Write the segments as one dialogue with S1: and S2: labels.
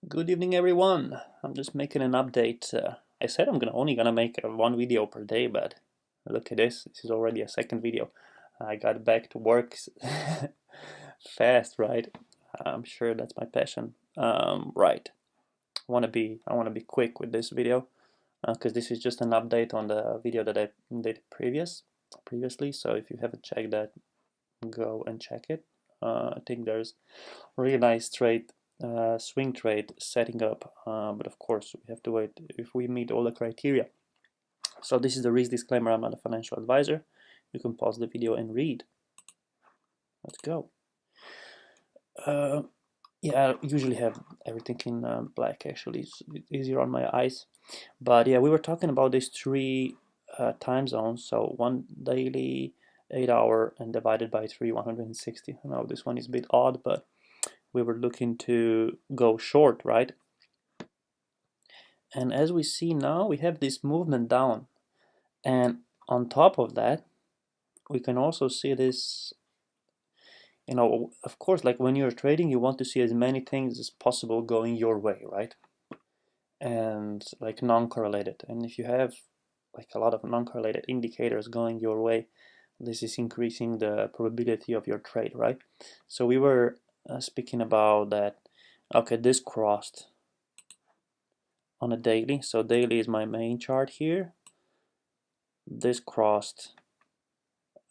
S1: Good evening, everyone. I'm just making an update. I said I'm only gonna make one video per day, but look at this. This is already a second video. I got back to work fast, right? I'm sure that's my passion. Right. I wanna be quick with this video because this is just an update on the video that I did previously. So if you haven't checked that, go and check it. I think there's really nice trade, swing trade setting up, but of course we have to wait if we meet all the criteria. So this is the risk disclaimer. I'm not a financial advisor. You can pause the video and read. Let's go. Yeah, I usually have everything in black. Actually, it's easier on my eyes. But yeah, we were talking about these three time zones. So one daily, 8 hour, and divided by 3, 160. I know this one is a bit odd, but we were looking to go short, right? And as we see now, we have this movement down. And on top of that, we can also see this, of course, like when you're trading, you want to see as many things as possible going your way, right? And like non-correlated. And if you have like a lot of non-correlated indicators going your way, this is increasing the probability of your trade, right? So we were speaking about that. Okay, this crossed on a daily. So daily is my main chart here. This crossed,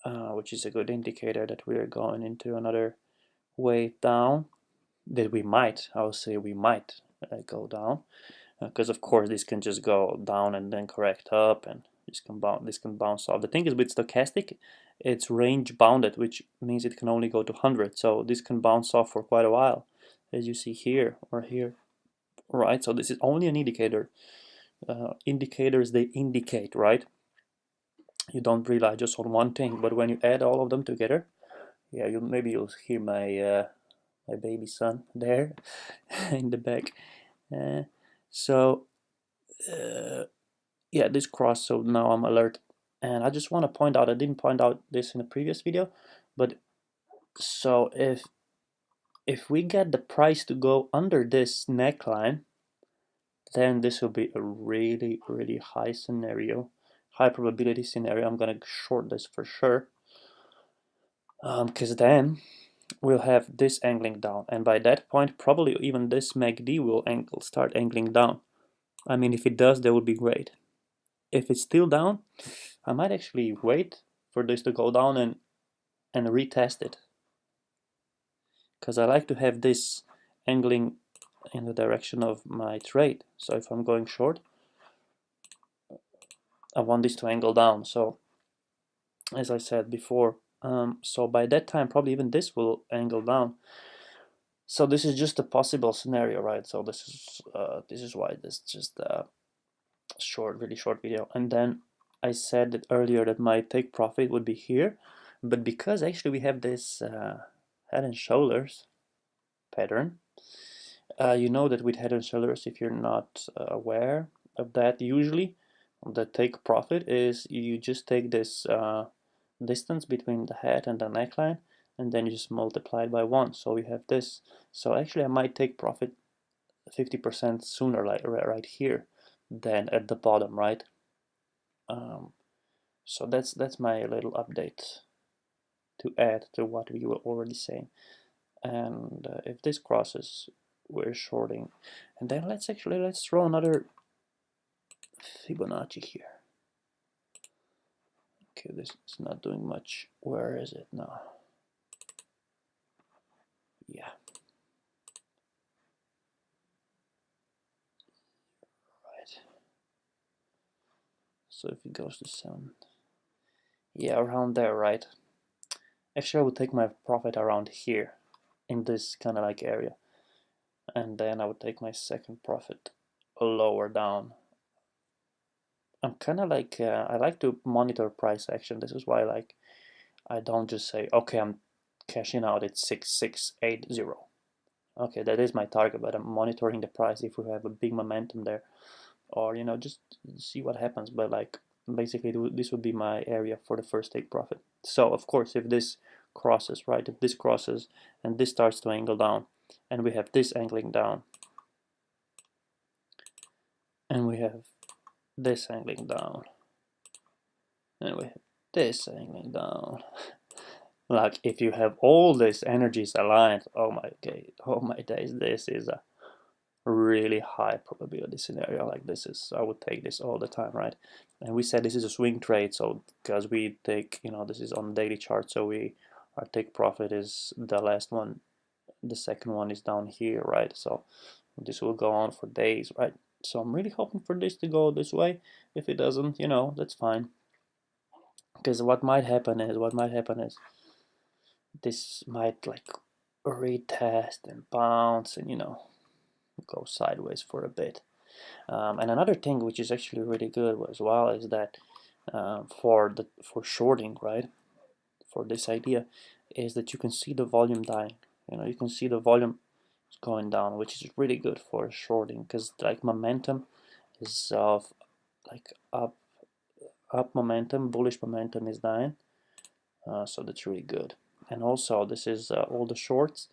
S1: which is a good indicator that we are going into another wave down. That I would say we might go down, because of course this can just go down and then correct up, and this can bounce off. The thing is with stochastic, it's range bounded, which means it can only go to 100. So this can bounce off for quite a while, as you see here or here, right? So this is only an indicator. Indicators, they indicate, right? You don't rely just on one thing, but when you add all of them together, yeah, you'll hear my baby son there in the back. Uh, so yeah, this cross. So now I'm alert, and I just want to point out. I didn't point out this in the previous video, but so if we get the price to go under this neckline, then this will be a really, really high scenario, high probability scenario. I'm gonna short this for sure, because then we'll have this angling down, and by that point probably even this MACD will start angling down. I mean, if it does, that would be great. If it's still down, I might actually wait for this to go down and retest it, because I like to have this angling in the direction of my trade. So if I'm going short, I want this to angle down. So as I said before, so by that time probably even this will angle down. So this is just a possible scenario, right? So this is why this is just a really short video. And then I said that earlier that my take profit would be here, but because actually we have this head and shoulders pattern, you know that with head and shoulders, if you're not aware of that, usually the take profit is you just take this distance between the head and the neckline, and then you just multiply it by 1. So we have this. So actually I might take profit 50% sooner, like right here, than at the bottom, right? So that's my little update to add to what we were already saying. And if this crosses, we're shorting. And then let's throw another Fibonacci here. Okay, this is not doing much. Where is it now? Yeah. Right. So if it goes to 7, yeah, around there, right? Actually, I would take my profit around here, in this kind of like area, and then I would take my second profit lower down. I'm kind of like I like to monitor price action. This is why I don't just say, okay, I'm cashing out at 6680. Okay, that is my target, but I'm monitoring the price if we have a big momentum there, or just see what happens. But like basically this would be my area for the first take profit. So of course, if this crosses, right, if this crosses and this starts to angle down, and we have this angling down, and we have this angling down, and we have this angling down. Like if you have all these energies aligned, oh my days, this is a really high probability scenario. Like this is, I would take this all the time, right? And we said this is a swing trade, so because we take, this is on daily chart, so our take profit is the last one, the second one is down here, right? So this will go on for days, right? So I'm really hoping for this to go this way. If it doesn't, that's fine. Because what might happen is this might like retest and bounce and go sideways for a bit. And another thing which is actually really good as well is that for shorting, right? For this idea is that you can see the volume dying. You can see the volume is going down, which is really good for shorting because like momentum is of like up momentum, bullish momentum is dying. So that's really good. And also this is all the shorts.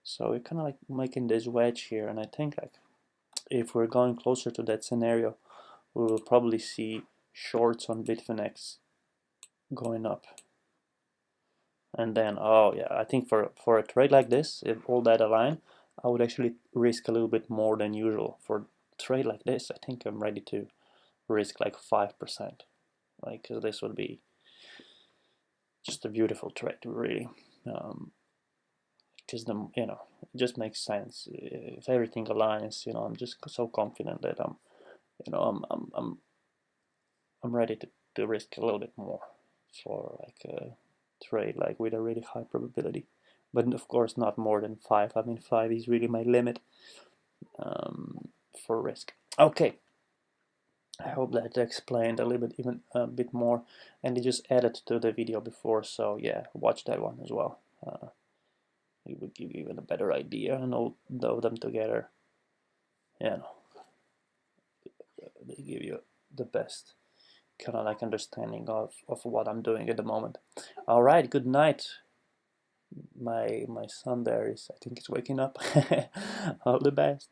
S1: So we're kind of like making this wedge here, and I think like if we're going closer to that scenario, we will probably see shorts on Bitfinex going up. And then, oh yeah, I think for a trade like this, if all that align, I would actually risk a little bit more than usual. For a trade like this, I think I'm ready to risk like 5%. Like, cause this would be just a beautiful trade, really. Because it just makes sense. If everything aligns, I'm just so confident that I'm ready to risk a little bit more for like a trade like with a really high probability, but of course not more than 5. I mean 5 is really my limit for risk. Okay, I hope that explained a little bit, even a bit more, and it just added to the video before, so yeah, watch that one as well. It would give you even a better idea, and all of them together, they give you the best kind of like understanding of what I'm doing at the moment. All right, good night. My son there is, I think, is waking up. All the best.